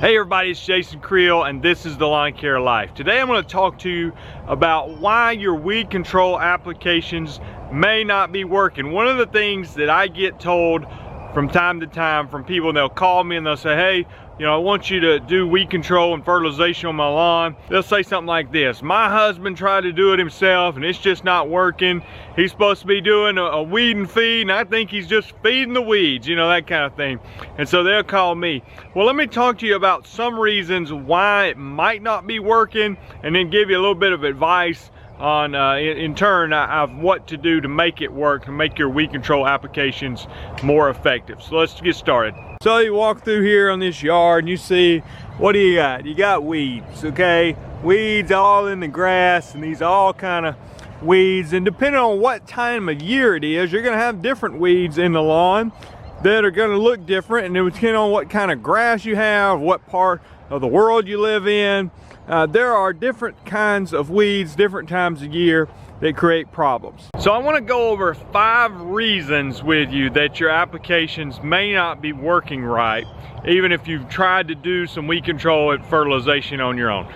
Hey everybody, it's Jason Creel and this is the Lawn Care Life. Today I'm going to talk to you about why your weed control applications may not be working. One of the things that I get told from time to time from people, they'll call me and they'll say, hey, I want you to do weed control and fertilization on my lawn. They'll say something like this: my husband tried to do it himself and it's just not working. He's supposed to be doing a weed and feed and I think he's just feeding the weeds, that kind of thing. And so they'll call me. Well, let me talk to you about some reasons why it might not be working and then give you a little bit of advice on in turn of what to do to make it work, to make your weed control applications more effective. So let's get started. So you walk through here on this yard and you see, what do you got? You got weeds, okay? Weeds all in the grass, and these all kind of weeds, and depending on what time of year it is, you're gonna have different weeds in the lawn that are gonna look different, and depending on what kind of grass you have, what part of the world you live in, there are different kinds of weeds, different times of year that create problems. So I want to go over 5 reasons with you that your applications may not be working right, even if you've tried to do some weed control and fertilization on your own.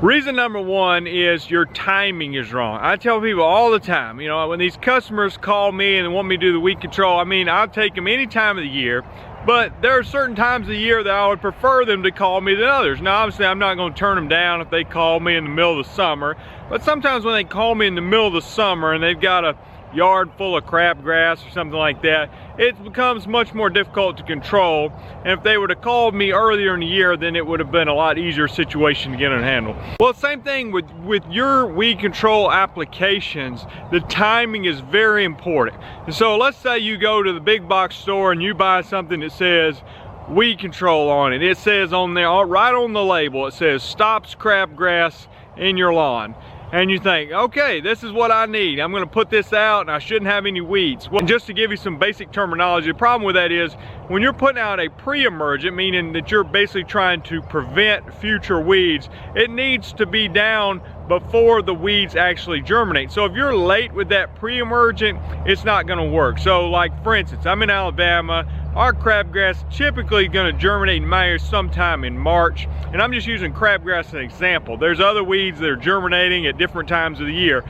Reason number 1 is your timing is wrong. I tell people all the time, when these customers call me and want me to do the weed control, I'll take them any time of the year, but there are certain times of the year that I would prefer them to call me than others. Now, obviously, I'm not going to turn them down if they call me in the middle of the summer, but sometimes when they call me in the middle of the summer and they've got a yard full of crabgrass or something like that, it becomes much more difficult to control. And if they would have called me earlier in the year, then it would have been a lot easier situation to get on handle. Well, same thing with your weed control applications. The timing is very important. And so let's say you go to the big box store and you buy something that says weed control on it. It says on there, right on the label, it says stops crabgrass in your lawn. And you think, okay, this is what I need. I'm gonna put this out and I shouldn't have any weeds. Well, just to give you some basic terminology, the problem with that is when you're putting out a pre-emergent, meaning that you're basically trying to prevent future weeds, it needs to be down before the weeds actually germinate. So if you're late with that pre-emergent, it's not gonna work. So like for instance, I'm in Alabama, our crabgrass typically gonna germinate in my area sometime in March, and I'm just using crabgrass as an example. There's other weeds that are germinating at different times of the year.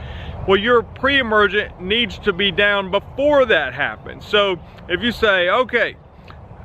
Well, your pre-emergent needs to be down before that happens. So if you say, okay,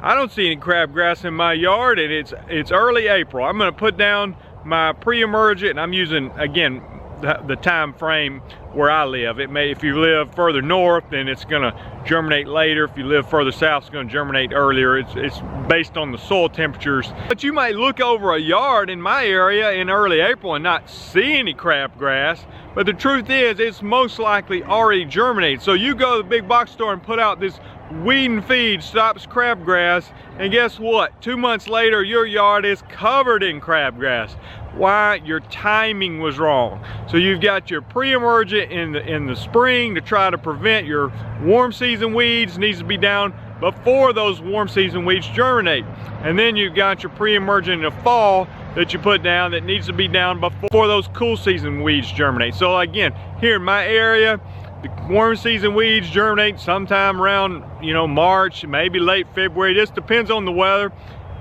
I don't see any crabgrass in my yard and it's early April, I'm gonna put down my pre-emergent, and I'm using, again, the time frame where I live. It may, if you live further north, then it's gonna germinate later. If you live further south, it's gonna germinate earlier. It's based on the soil temperatures. But you might look over a yard in my area in early April and not see any crabgrass, but the truth is it's most likely already germinated. So you go to the big box store and put out this weed and feed stops crabgrass, and guess what? 2 months later, your yard is covered in crabgrass. Why? Your timing was wrong. So you've got your pre-emergent in the spring to try to prevent your warm season weeds, needs to be down before those warm season weeds germinate. And then you've got your pre-emergent in the fall that you put down that needs to be down before those cool season weeds germinate. So again, here in my area, the warm season weeds germinate sometime around, March, maybe late February. Just depends on the weather.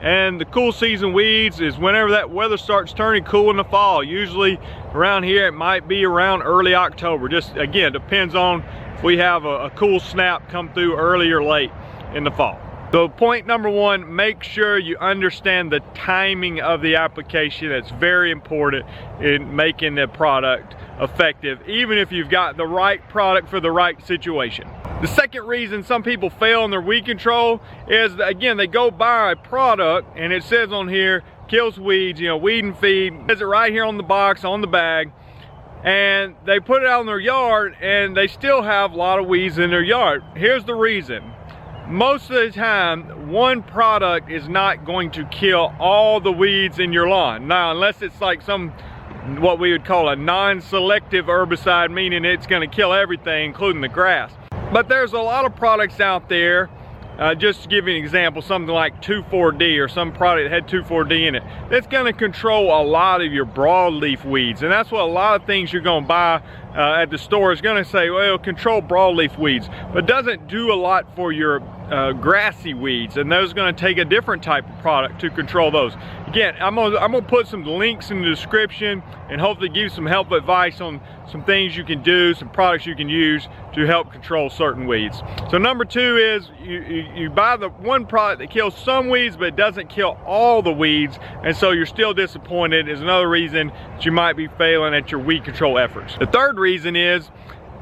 And the cool season weeds is whenever that weather starts turning cool in the fall. Usually around here it might be around early October. Just again, depends on if we have a cool snap come through early or late in the fall. So point number 1, make sure you understand the timing of the application. That's very important in making the product effective, even if you've got the right product for the right situation. The second reason some people fail in their weed control is that, again, they go buy a product and it says on here, kills weeds, weed and feed. It says it right here on the box, on the bag, and they put it out in their yard and they still have a lot of weeds in their yard. Here's the reason. Most of the time, one product is not going to kill all the weeds in your lawn. Now, unless it's like what we would call a non-selective herbicide, meaning it's going to kill everything, including the grass. But there's a lot of products out there, just to give you an example, something like 2,4-D or some product that had 2,4-D in it, that's going to control a lot of your broadleaf weeds. And that's what a lot of things you're going to buy at the store is going to say, well, control broadleaf weeds, but doesn't do a lot for your grassy weeds, and those are going to take a different type of product to control those. Again, I'm gonna put some links in the description and hopefully give you some helpful advice on some things you can do, some products you can use to help control certain weeds. So number 2 is you buy the one product that kills some weeds but it doesn't kill all the weeds, and so you're still disappointed. Is another reason that you might be failing at your weed control efforts. The third reason is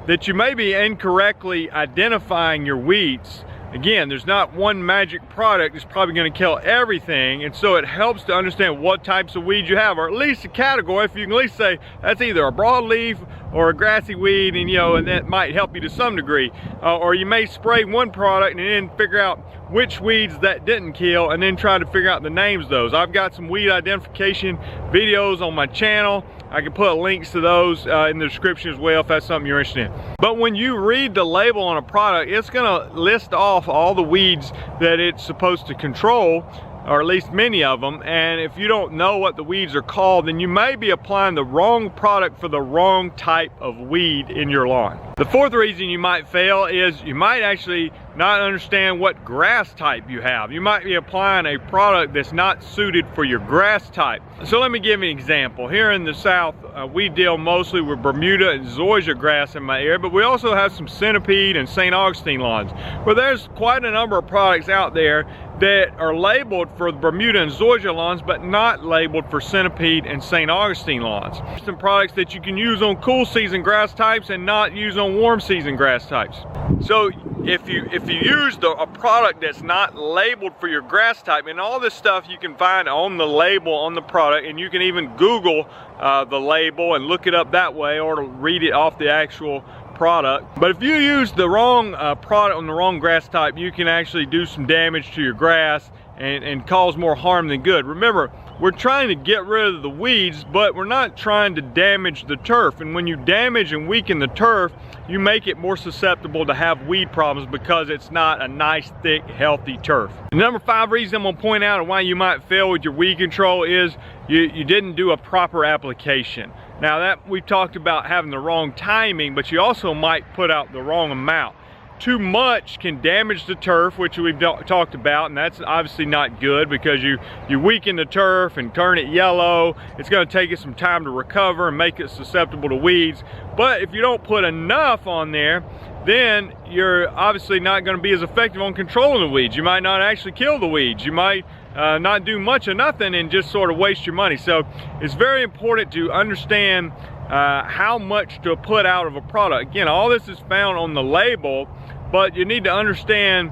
that you may be incorrectly identifying your weeds. Again, there's not one magic product that's probably going to kill everything, and so it helps to understand what types of weeds you have, or at least a category. If you can at least say that's either a broadleaf or a grassy weed, and and that might help you to some degree. Or you may spray one product and then figure out which weeds that didn't kill, and then try to figure out the names of those. I've got some weed identification videos on my channel. I can put links to those in the description as well if that's something you're interested in. But when you read the label on a product, it's gonna list off all the weeds that it's supposed to control, or at least many of them, and if you don't know what the weeds are called, then you may be applying the wrong product for the wrong type of weed in your lawn. The fourth reason you might fail is you might actually not understand what grass type you have. You might be applying a product that's not suited for your grass type. So let me give you an example. Here in the South, we deal mostly with Bermuda and zoysia grass in my area, but we also have some centipede and St. Augustine lawns, where there's quite a number of products out there that are labeled for the Bermuda and zoysia lawns, but not labeled for centipede and St. Augustine lawns. Some products that you can use on cool season grass types and not use on warm season grass types. So if you use a product that's not labeled for your grass type, and all this stuff you can find on the label on the product, and you can even Google the label and look it up that way, or to read it off the actual product. But if you use the wrong product on the wrong grass type, you can actually do some damage to your grass and cause more harm than good. Remember, we're trying to get rid of the weeds, but we're not trying to damage the turf. And when you damage and weaken the turf, you make it more susceptible to have weed problems because it's not a nice, thick, healthy turf. The number 5 reason I'm gonna point out and why you might fail with your weed control is you didn't do a proper application. Now that we've talked about having the wrong timing, but you also might put out the wrong amount. Too much can damage the turf, which we've talked about, and that's obviously not good because you weaken the turf and turn it yellow. It's going to take it some time to recover and make it susceptible to weeds. But if you don't put enough on there, then you're obviously not going to be as effective on controlling the weeds. You might not actually kill the weeds. You might not do much of nothing and just sort of waste your money. So it's very important to understand how much to put out of a product. Again, all this is found on the label, but you need to understand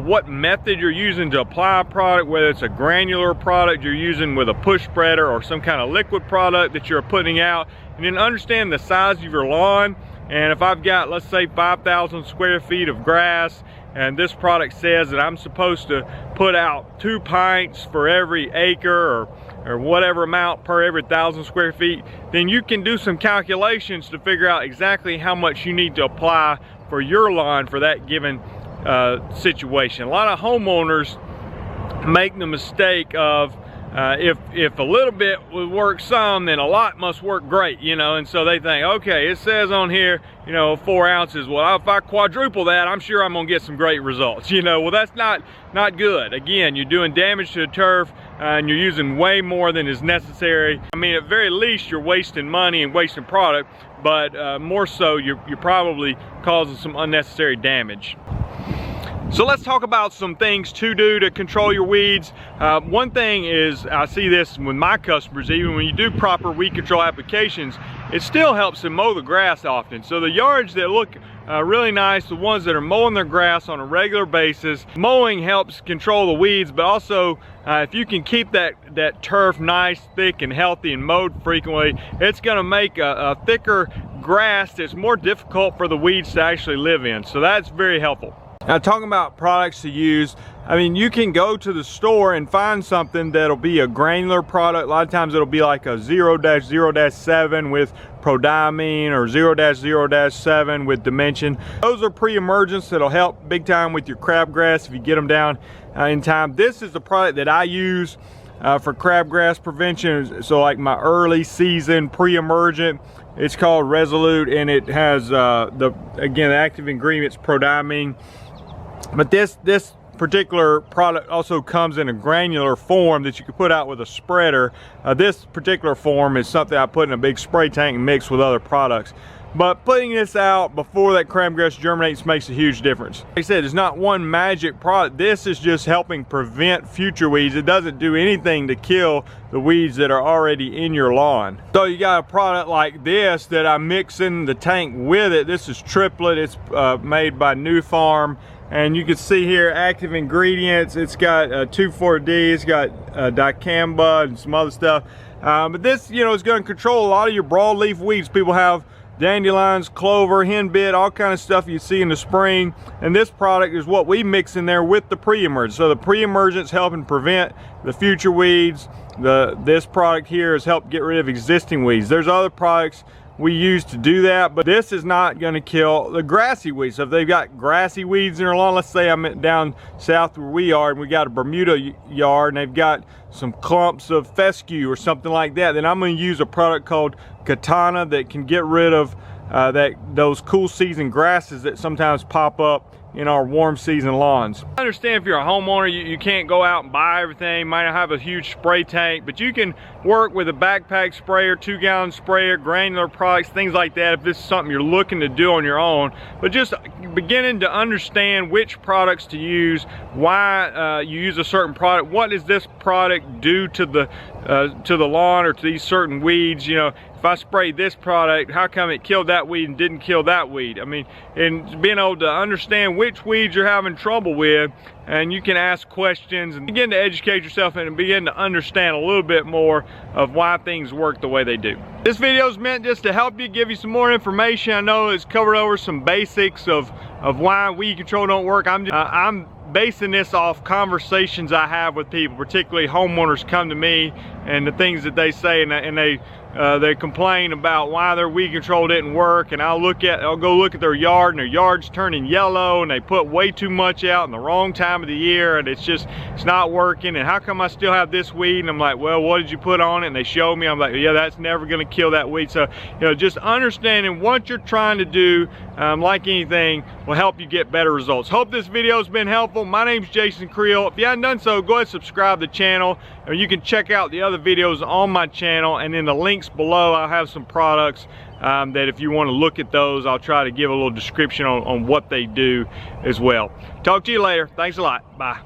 what method you're using to apply a product, whether it's a granular product you're using with a push spreader or some kind of liquid product that you're putting out, and then understand the size of your lawn. And if I've got, let's say, 5,000 square feet of grass, and this product says that I'm supposed to put out 2 pints for every acre or whatever amount per every 1,000 square feet, then you can do some calculations to figure out exactly how much you need to apply for your lawn for that given situation. A lot of homeowners make the mistake of if a little bit would work some, then a lot must work great, and so they think, okay, it says on here, 4 ounces. Well, if I quadruple that, I'm sure I'm gonna get some great results, well, that's not good. Again, you're doing damage to the turf, and you're using way more than is necessary. I mean, at very least, you're wasting money and wasting product, but more so, you're probably causing some unnecessary damage. So let's talk about some things to do to control your weeds. One thing is, I see this with my customers, even when you do proper weed control applications, it still helps them mow the grass often. So the yards that look really nice, the ones that are mowing their grass on a regular basis, mowing helps control the weeds, but also if you can keep that turf nice, thick, and healthy and mowed frequently, it's gonna make a thicker grass that's more difficult for the weeds to actually live in. So that's very helpful. Now, talking about products to use, I mean, you can go to the store and find something that'll be a granular product. A lot of times it'll be like a 0-0-7 with prodiamine, or 0-0-7 with dimension. Those are pre-emergents that'll help big time with your crabgrass if you get them down in time. This is the product that I use for crabgrass prevention. So like my early season pre-emergent, it's called Resolute, and it has again, the active ingredients prodiamine. But this particular product also comes in a granular form that you can put out with a spreader. This particular form is something I put in a big spray tank and mix with other products. But putting this out before that crabgrass germinates makes a huge difference. Like I said, it's not one magic product. This is just helping prevent future weeds. It doesn't do anything to kill the weeds that are already in your lawn. So you got a product like this that I mix in the tank with it. This is Triplet. It's made by New Farm. And you can see here active ingredients. It's got 2,4-D, it's got dicamba and some other stuff. But this, you know, is going to control a lot of your broadleaf weeds. People have dandelions, clover, henbit, all kind of stuff you see in the spring. And this product is what we mix in there with the pre-emergent. So the pre-emergent's helping prevent the future weeds. This product here has helped get rid of existing weeds. There's other products we use to do that, but this is not going to kill the grassy weeds. So if they've got grassy weeds in their lawn, let's say I'm down south where we are and we got a Bermuda yard and they've got some clumps of fescue or something like that, then I'm going to use a product called Katana that can get rid of those cool season grasses that sometimes pop up in our warm season lawns. I understand if you're a homeowner, you can't go out and buy everything, might not have a huge spray tank, but you can work with a backpack sprayer, 2-gallon sprayer, granular products, things like that if this is something you're looking to do on your own. But just beginning to understand which products to use, why you use a certain product, what does this product do to the lawn or to these certain weeds. You know, if I spray this product, how come it killed that weed and didn't kill that weed? I mean, and being able to understand which weeds you're having trouble with, and you can ask questions and begin to educate yourself and begin to understand a little bit more of why things work the way they do. This video is meant just to help you, give you some more information. I know it's covered over some basics of why weed control don't work. I'm basing this off conversations I have with people, particularly homeowners come to me and the things that they say, and they complain about why their weed control didn't work, and I'll go look at their yard and their yard's turning yellow and they put way too much out in the wrong time of the year and it's not working, and how come I still have this weed? And I'm like, well, what did you put on it? And they show me, I'm like, yeah, that's never going to kill that weed. So, you know, just understanding what you're trying to do, like anything, will help you get better results. Hope this video has been helpful. My name's Jason Creel. If you haven't done so, go ahead and subscribe to the channel, or you can check out the other videos on my channel, and in the links below I'll have some products that if you want to look at those, I'll try to give a little description on what they do as well. Talk to you later. Thanks a lot. Bye.